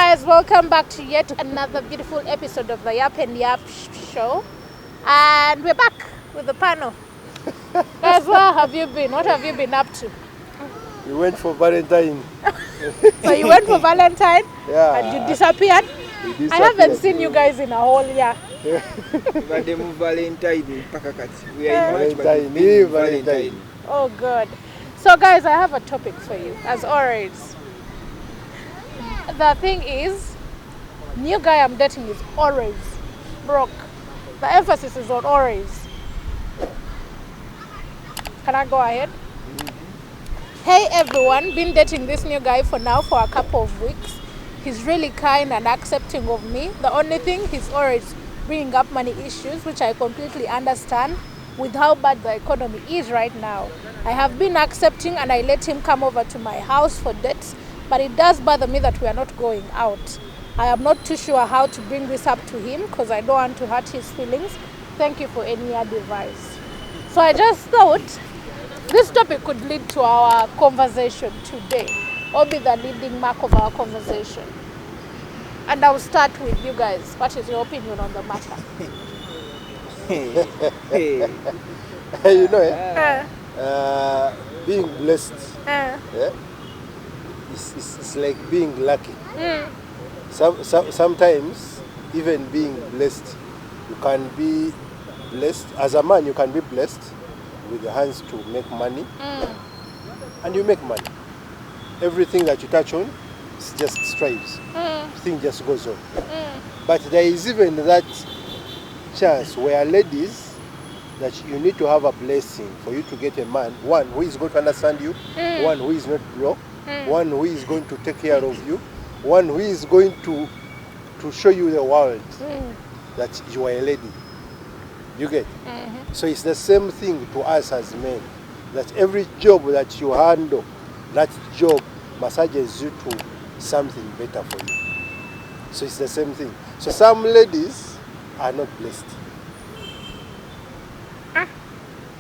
guys, welcome back to yet another beautiful episode of the Yap and Yap show. And we're back with the panel. Guys, where have you been? What have you been up to? We went for Valentine. So you went for Valentine? Yeah. And you disappeared? I haven't seen you guys in a whole year. Valentine. Oh, good. So guys, I have a topic for you, as always. The thing is, new guy I'm dating is always broke. The emphasis is on always. Can I go ahead? Hey everyone, been dating this new guy for a couple of weeks. He's really kind and accepting of me. The only thing, he's always bringing up money issues, which I completely understand with how bad the economy is right now. I have been accepting and I let him come over to my house for dates, but it does bother me that we are not going out. I am not too sure how to bring this up to him because I don't want to hurt his feelings. Thank you for any advice. So I just thought this topic could lead to our conversation today, or be the leading mark of our conversation. And I'll start with you guys. What is your opinion on the matter? You know, being blessed, it's like being lucky. Sometimes, even being blessed, you can be blessed. As a man, you can be blessed with your hands to make money, and you make money. Everything that you touch on just strives. Thing just goes on. But there is even that chance where ladies, that you need to have a blessing for you to get a man, one who is going to understand you, one who is not broke, one who is going to take care of you, one who is going to show you the world that you are a lady. You get? So it's the same thing to us as men, that every job that you handle, that job massages you to something better for you. So it's the same thing. So some ladies are not blessed.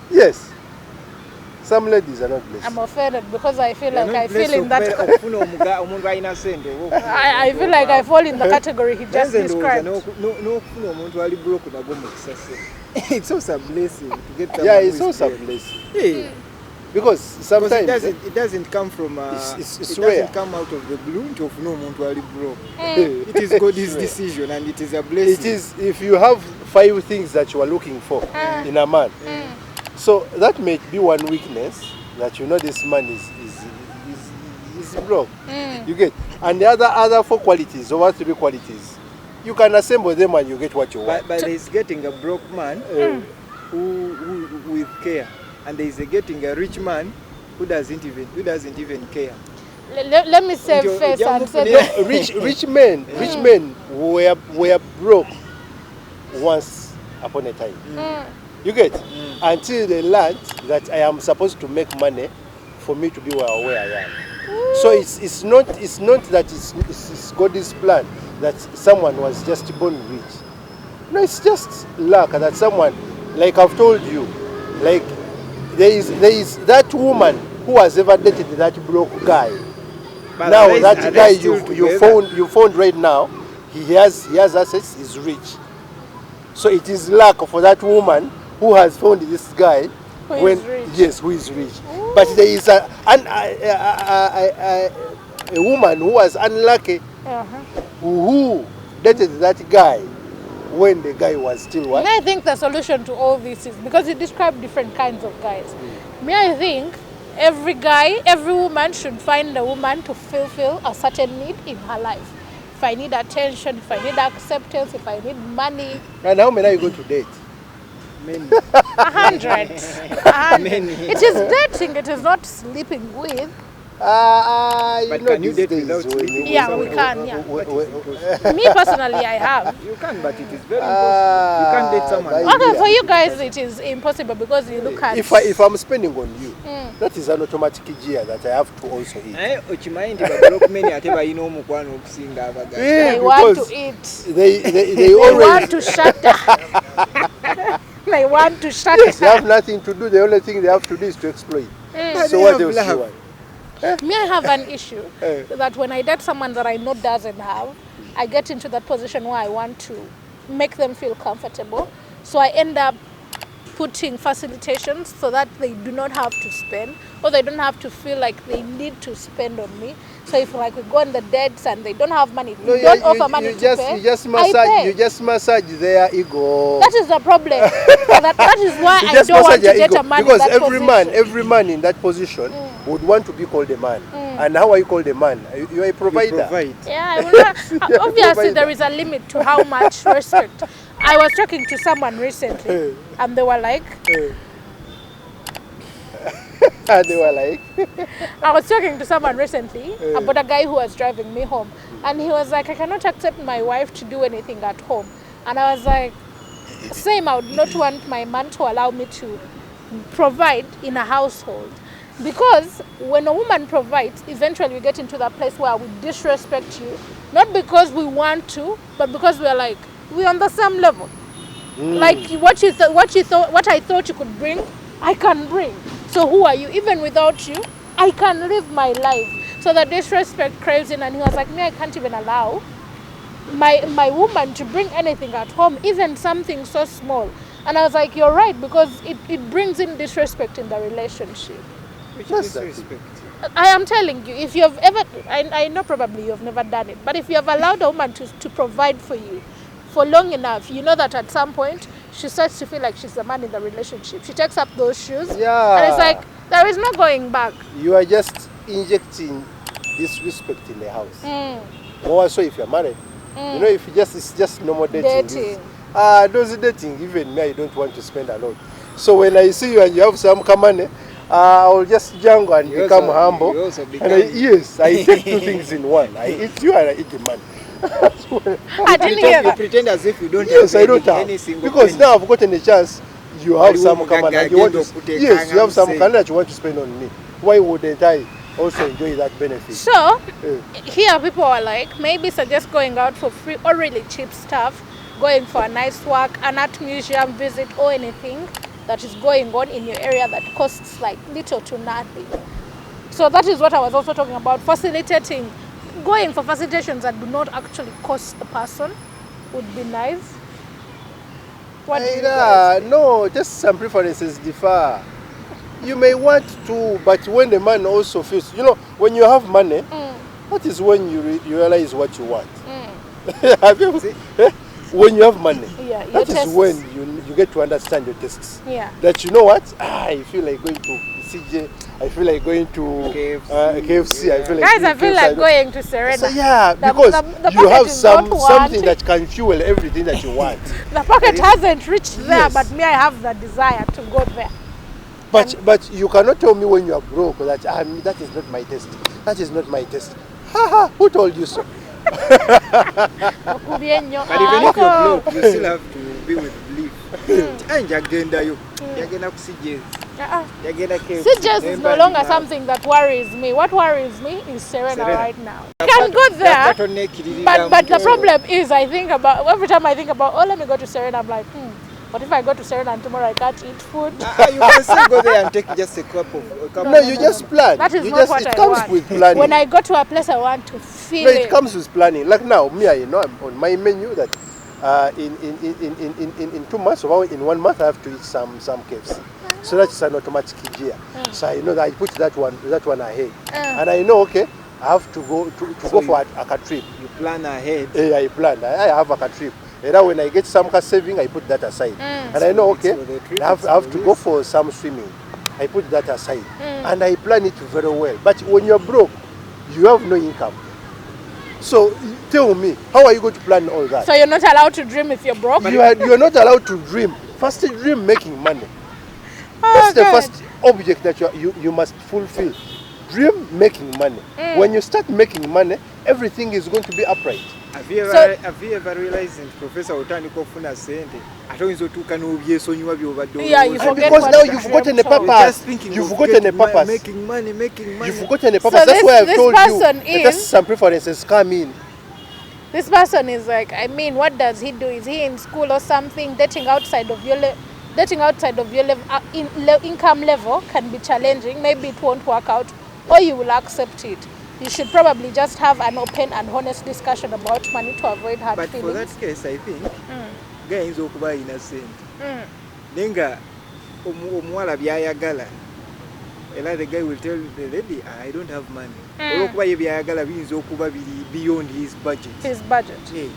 Yes. Some ladies are not blessed. I'm offended because I feel like I feel in that. I feel like I fall in the category he just described. It's also a blessing to get. Yeah, it's also a blessing. Because sometimes it doesn't come from. It doesn't come out of the blue. It is God's decision, and it is a blessing. It is if you have 5 things that you are looking for in a man. So that may be one weakness, that you know this man is broke. You get, and the other 4 qualities or 3 qualities, you can assemble them and you get what you want. But there's getting a broke man who with care, and there's getting a rich man who doesn't even care. Let me say first and say rich men were broke once upon a time. You get? Until they learned that I am supposed to make money for me to be where I am. So it's not that it's God's plan that someone was just born rich. No, it's just luck that someone, like I've told you, like there is that woman who has ever dated that broke guy. But now that guy you found right now, he has assets, he's rich. So it is luck for that woman who has found this guy who is rich. Ooh. But there is a woman who was unlucky who dated that guy when the guy was still what? I think the solution to all this is, because you describe different kinds of guys. I think every woman should find a woman to fulfill a certain need in her life. If I need attention, if I need acceptance, if I need money. And how many are you going to date? Many. 100. It is dating, it is not sleeping with. But can you date without sleeping? Yeah, we can. Yeah. Me personally, I have. You can, but it is very impossible. You can't date someone. Okay, for you guys, it is impossible because you look at. If I'm spending on you, that is an automatic gear that I have to also eat. They want to eat. They always want to shut up. They have nothing to do. The only thing they have to do is to exploit. So what else do you want? Me, I have an issue that when I date someone that I know doesn't have, I get into that position where I want to make them feel comfortable. So I end up putting facilitations so that they do not have to spend, or they don't have to feel like they need to spend on me. So if like we go on the dates and they don't have money, No, don't offer money to pay, you just I massage, pay. you just massage their ego. That is the problem. So that is why You I just don't want massage to their date ego. a man Because in that position. every man in that position would want to be called a man. And how are you called a man? You are a provider. You provide. Yeah, I will not, Yeah, obviously provider. there is a limit to how much respect. I was talking to someone recently and they were like, And they were like, I was talking to someone recently about a guy who was driving me home, and he was like, I cannot accept my wife to do anything at home. And I was like, same, I would not want my man to allow me to provide in a household. Because when a woman provides, eventually we get into that place where we disrespect you, not because we want to, but because we're like, we're on the same level. Like what I thought you could bring, I can bring. So who are you? Even without you, I can live my life. So the disrespect creeps in, and he was like, me, I can't even allow my woman to bring anything at home, even something so small. And I was like, you're right, because it brings in disrespect in the relationship. Which That's disrespect. I am telling you, if you've ever, I know probably you've never done it, but if you have allowed a woman to provide for you for long enough, you know that at some point she starts to feel like she's the man in the relationship. She takes up those shoes, Yeah. and it's like there is no going back. you are just injecting disrespect in the house. More so if you're married. You know, if it's just normal dating. Dating. Those dating, even me, I don't want to spend a lot. So when I see you and you have some money, I will just jungle and You become also- humble. you also And become- yes, I take two things in one. I eat you and I eat the man. I didn't hear You that. pretend as if you don't Yes, have I don't any have. single Because penny. now I've gotten a chance. You have Wali some womugaga money and you want to. agenda okuteka Yes, you have some say. money that you want to spend on me. Why wouldn't I also enjoy that benefit? So Eh. here people are like, maybe suggest going out for free or really cheap stuff, going for a nice walk, an art museum visit, or anything that is going on in your area that costs like little to nothing. So that is what I was also talking about, facilitating, going for facilitations that do not actually cost the person would be nice. What do you guys think? No, just some preferences differ. You may want to, but when the man also feels, you know, when you have money, that is when you realize what you want. Have you, See? when you have money, Yeah, your that is tastes. when you get to understand your tastes. Yeah. That you know what, I feel like going to CJ, I feel like going to KFC, I feel like Guys, doing I feel KFC, like going to Serena. So yeah, The- because the you pocket have is not something wanting. that can fuel everything that you want. The pocket hasn't reached there, Yes. but me, I have the desire to go there. But you cannot tell me when you are broke that that is not my taste. That is not my taste. Ha! Who told you so? Okubienyo, But even if ako. you're broke, you still have to be with belief. And yagendayo. Yagenda ku CJs. Uh-uh. Yagenda KFC. CJs is no longer something that worries me. What worries me is Serena right now. I can go there, but the problem is I think about, every time I think about, oh, let me go to Serena, I'm like, what if I go to Serena and tomorrow I can't eat food? You can still go there and take just a cup of No, you just plan. That is you not just, what it I comes want. with planning. When I go to a place, I want to feel No, it. it comes with planning. Like now, me, I know I'm on my menu that in 2 months or in 1 month I have to eat some KFC. So that's an automatic gear. So I know that I put that one ahead, and I know okay, I have to go So for a trip. You plan ahead. I planned. I have a trip. And now when I get some cash saving, I put that aside. And I know, okay, for the trip, I have it's to for go this. for some swimming. I put that aside. And I plan it very well. But when you're broke, you have no income. So tell me, how are you going to plan all that? So you're not allowed to dream if you're broke? You're not allowed to dream. First dream making money. Oh, That's the God. first object that you must fulfill. Dream making money. When you start making money, everything is going to be upright. Have you So- ever realized that Professor otandika ofuna sente ate oyinza otuuka n'obyesonyiwa by'obadde Yeah, you olowooza. And forget because what now you you've forgotten dreamt a of. You're purpose. just thinking You've of forgotten a getting money, purpose. making money. You've forgotten a purpose. So That's why I've this told you. person Let us is- some preferences come in. This person is like, I mean, what does he do? Is he in school or something? Dating outside of your income level can be challenging. Maybe it won't work out. or you will accept it. You should probably just have an open and honest discussion about money to avoid hard But feelings. for that case, I think guy ayinza okuba alina sente naye nga omuwala byayagala era the guy will tell the lady, I don't have money. Olwokuba ye byayagala biyinza okuba biri beyond his budget. His budget. Yeah.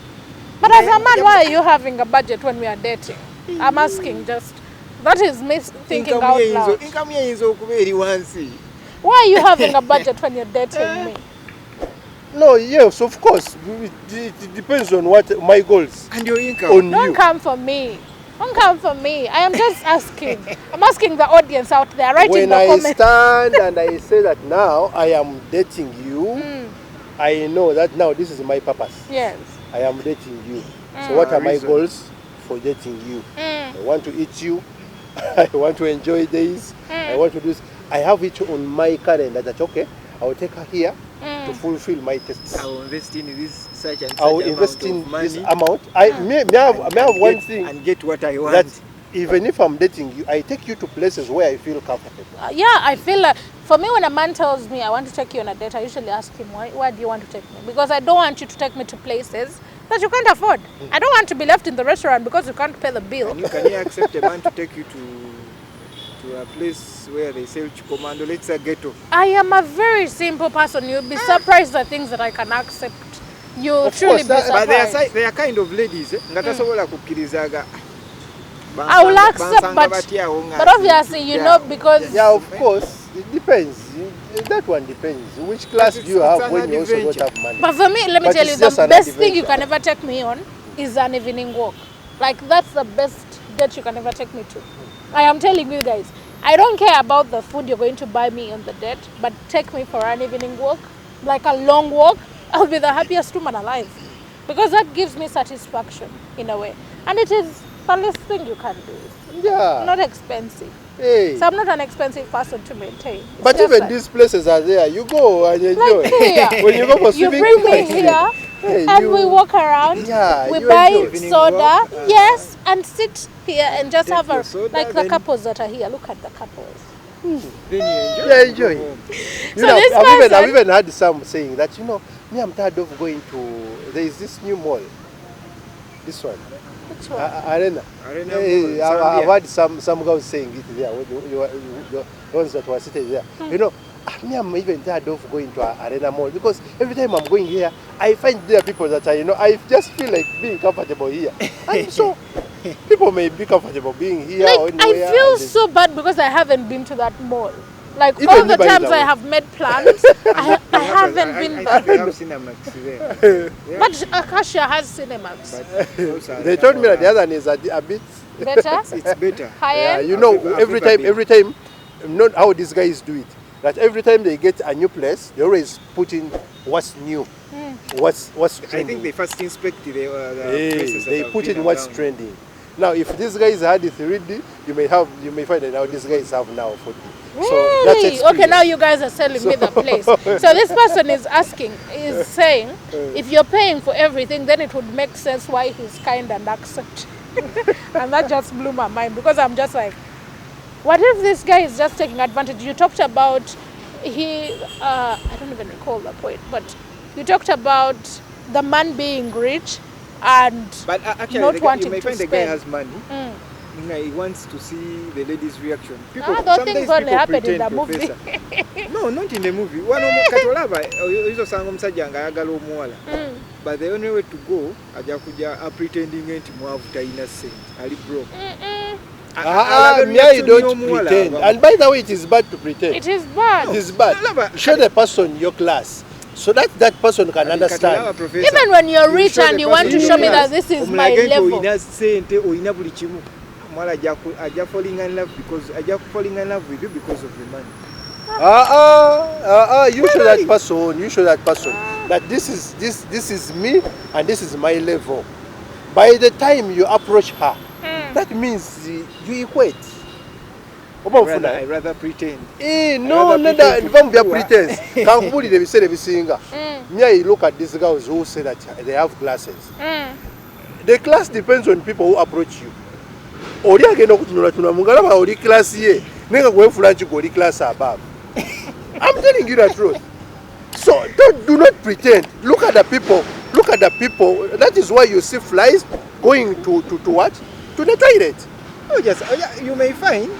But as a man, why are you having a budget when we are dating? I'm asking just. That is me thinking out loud. Income ye eyinza okuba eri wansi. Why are you having a budget when you're dating me? No, yes, of course. It depends on what my goals. And your income. On Don't you. come for me. Don't come for me. I am just asking. I'm asking the audience out there. Write in When the I comments. stand and I say that now I am dating you, I know that now this is my purpose. Yes. I am dating you. So what are my Reason. goals for dating you? I want to eat you. I want to enjoy days. I want to do this. I have it on my calendar that okay, I will take her here to fulfill my tastes. I will invest in this such and such I will amount invest of in money this amount. I may have one thing and get what I want. that even if I'm dating you, I take you to places where I feel comfortable. Yeah, I feel like for me, when a man tells me I want to take you on a date, I usually ask him, why do you want to take me? Because I don't want you to take me to places that you can't afford. I don't want to be left in the restaurant because you can't pay the bill. Can you accept a man to take you to a place where they sell chikomando? Let's say ghetto. I am a very simple person. You'll be surprised at things that I can accept. You'll Of truly course, be But surprised. they are kind of ladies nga tasobola kukkirizaga. I will accept, but obviously, you know, because Yeah, of course, it depends. That one depends. Which class do you it's have an when you also don't adventure. have money? But for me, let me But tell you, it's just the an best thing you adventure. can ever take me on is an evening walk. Like, that's the best date you can ever take me to. I am telling you guys, I don't care about the food you're going to buy me on the date, but take me for an evening walk, like a long walk. I'll be the happiest woman alive. Because that gives me satisfaction in a way. And it is the least thing you can do. Yeah. Not expensive. Hey. So I'm not an expensive person to maintain. It's But just even that- these places are there. You go and enjoy. Like here. When you go for You swimming bring pool, me here hey, and you- we walk around. Yeah, we you buy enjoy. Evening soda, walk, yes, and sit here and just take have your a soda, like the then- couples that are here. Look at the couples. Then you enjoy. Yeah, enjoy. Go home. You So know, this I've person- even had some saying that, you know, me, I'm tired of going to, there is this new mall. This one. Which one? Arena. Arena Hey, Mall, I've Zambia. heard some girls saying it there, the ones that were sitting there. You know, me, I'm even tired of going to Arena Mall because every time I'm going here, I find there are people that are, you know, I just feel like being comfortable here. And so, people may be comfortable being here or Like I anywhere. feel and they- so bad because I haven't been to that mall. Like Even all the me, by times the I way. have made plans, I haven't been I back. think they have Cinemax there. But Acacia has Cinemax. But those are They told me that the other one is a bit. Better, it's better. high Yeah, end. you know, I've every time, not how these guys do it. That every time they get a new place, they always put in what's new, what's I trending. think they first inspect the Hey, places that they have put been in what's around. trending. Now, if these guys had the 3D, you may find that now these guys have now 4D. So that's Really? Okay, now experience. you guys are selling me the place. So this person is saying, if you're paying for everything, then it would make sense why he's kind and accepting. And that just blew my mind because I'm just like, what if this guy is just taking advantage? You talked about I don't even recall the point, but you talked about the man being rich and But actually, not the guy, wanting you may to find the guy spend. has money. He wants to see the lady's reaction. those sometimes things only people happen in pretend, the movie. Professor. No, not in the movie. One katolaba oyinza osanga omusajja nga ayagala omuwala. But the only way to go ajja kuja pretending nti mwavu talina sente ali broke. Yeah, you don't pretend. And by the way, it is bad to pretend. It is bad. It is bad. Show the person your class so that that person can understand. Even when you're rich and you want to show me that this is my level. Oyina sente, oyina buli kimu. Omuwala ajja falling in love with you because of the money. You show that person. You show that person that this is me and this is my level. By the time you approach her, that means you equate. I rather pretend. No, don't be a pretense. Can't put it bisinga. Me, I look at these girls who say that they have classes. The class depends on people who approach you. Oli agenda okutunula tunula mungalaba oli class ye nenga kwefula nti oli class above. I'm telling telling you the truth. So do not pretend. Look at the people. Look at the people. That is why you see flies going to what? To the toilet. You may find.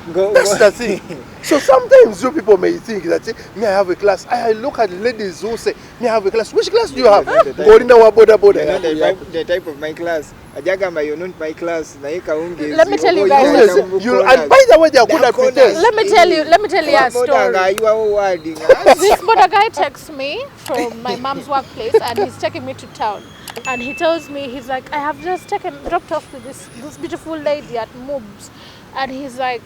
That's the thing. So sometimes you people may think that me I have a class. I look at ladies who say me I have a class. Which class do you have? Going our border. The type of my class. Ajagamba you're not my class. Let me tell you guys. And by the way, they are good at pretend. Let me tell you a story. This border guy texts me from my mom's workplace and he's taking me to town. And he tells me, he's like, I have just dropped off with this beautiful lady at Moobs. And he's like,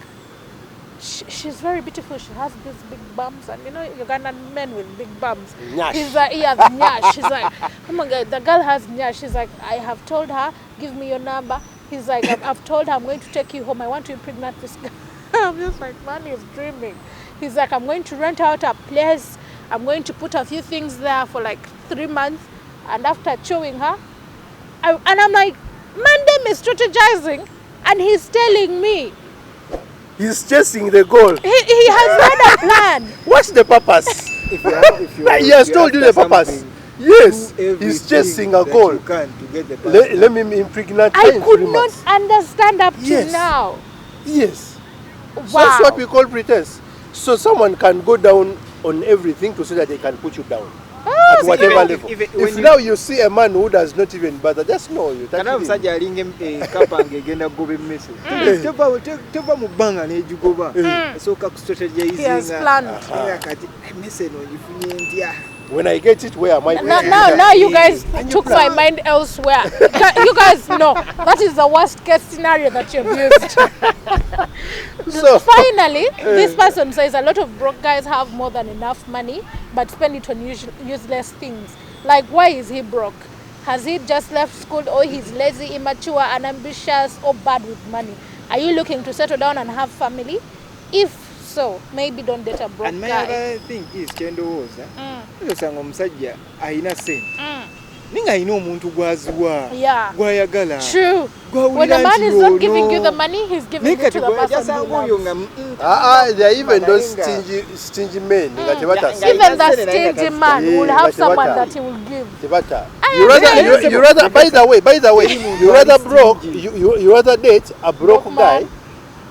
she's very beautiful. She has these big bums, and you know Ugandan men with big bums. Nyash. He's like, he has nyash. She's like, oh my God, the girl has nyash. She's like, I have told her, give me your number. He's like, I've told her I'm going to take you home. I want to impregnate this girl. I'm just like, man, he's dreaming. He's like, I'm going to rent out a place. I'm going to put a few things there for like 3 months, and after showing her, and I'm like, man, them is strategizing, and he's telling me. He's chasing the goal. He has made a plan. What's the purpose? He has told you the purpose. Yes, he's chasing a goal. Let me impregnate her I in could 3 not months. understand up to Yes. now. Yes. Wow. That's what we call pretense. So someone can go down on everything to so that they can put you down. At whatever level. If now you see a man who does not even bother, just know you. Kana omusajja alinga kapanga egenda kugoba emmese teva mu bbanga n'egigoba esooka ku strategizing kati emmese eno ngifunye ntya. When I get it, where am I going? Now you guys took my mind elsewhere. You guys know that is the worst case scenario that you've used. So finally, this person says a lot of broke guys have more than enough money but spend it on useless things. Like, why is he broke? Has he just left school, or he's lazy, immature, unambitious, or bad with money? Are you looking to settle down and have family? If so, maybe don't date a broke And my guy. other thing is kyendowooza osanga omusajja alina sente ninga alina omuntu gwaziwa gwayagala True. When a man is not giving you the money, he's giving it to the person who loves. there are even those stingy men. Even the stingy man will have someone that he will give. You rather, by the way, you rather you rather date a broke guy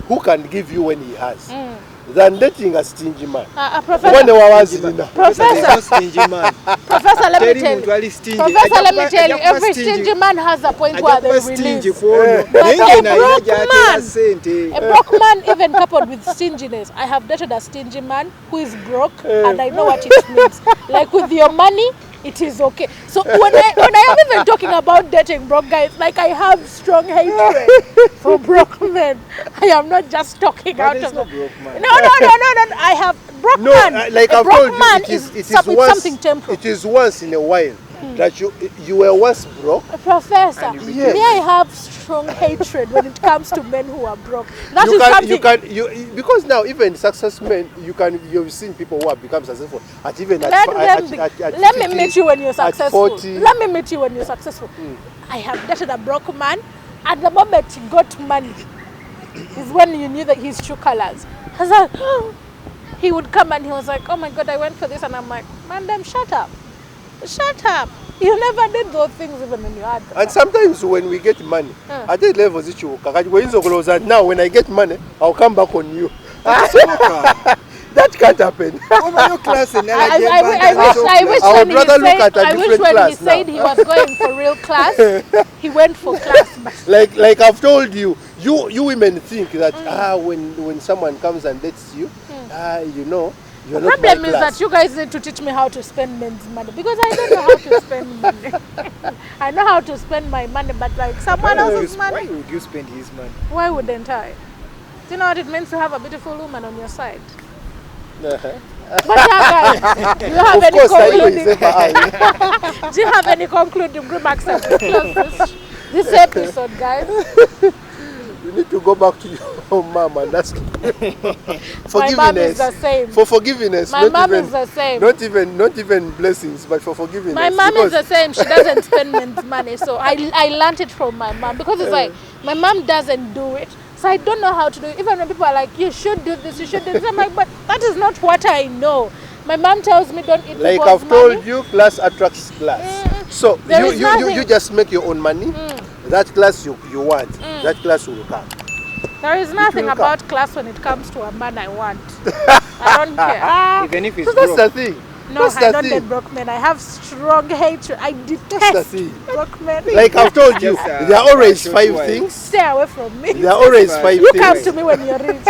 who can give you when he has than dating a stingy man. Professor, let me tell you, every stingy man has a point where they release. A broke man, even coupled with stinginess. I have dated a stingy man who is broke, and I know what it means. Like, with your money, it is okay. So when I am even talking about dating broke guys, like, I have strong hatred for broke men. I am not just talking out of no broke man. No. I have broke man. Like a I've broke told you, man it is with something temporal. It is once in a while that you were once broke. Professor, me, I have strong hatred when it comes to men who are broke. That is something. Because now even success men, you've seen people who have become successful at even at Let me meet you when you're successful. 40. Let me meet you when you're successful. I have dated a broke man. At the moment he got money is when you knew that his true colors. I was like, he would come and he was like, oh my God, I went for this, and I'm like, man, damn, shut up. You never did those things even when you had them. And sometimes when we get money, at the levels now when I get money, I'll come back on you. That can't happen. I wish when he said he was going for real class, he went for class. Like I've told you, you women think that when someone comes and dates you, you know, you're the not problem my is class. that you guys need to teach me how to spend men's money, because I don't know how to spend money. I know how to spend my money, but like someone else's money. Why would you spend his money? Why wouldn't I? Do you know what it means to have a beautiful woman on your side? But yeah, guys, do you have any concluding remarks as we close this episode, guys? You need to go back to your mom and ask My mom is the same. For forgiveness. My mom is the same. Not even blessings, but for forgiveness. My mom is the same. She doesn't spend men's money, so I learned it from my mom, because it's like my mom doesn't do it. So I don't know how to do it. Even when people are like, you should do this, you should do this, I'm like, but that is not what I know. My mom tells me don't eat Like people's I've told money. you, class attracts class. So There you, is you, you, nothing. you just make your own money. That class you want, that class will come. There is nothing will about class when it comes to a man I want. I don't care. Ah, Even if it's So that's broke. the thing. no, That's I the don't thing. get broke men. I have strong hatred. I That's the detest thing. broke men. Like I've told you, Just, there are always short 5 while. things. Stay away from me. There are always Just 5 You things. come to me when you're rich.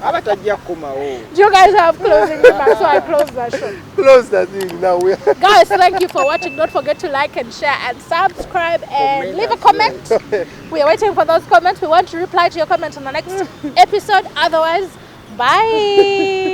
Aba tajja kukomawo. Do you guys have closing remarks? So I close that show. Close the thing now. We Guys, thank you for watching. Don't forget to like and share and subscribe and Comment leave a as comment. We are waiting for those comments. We want to reply to your comments on the next episode. Otherwise, bye.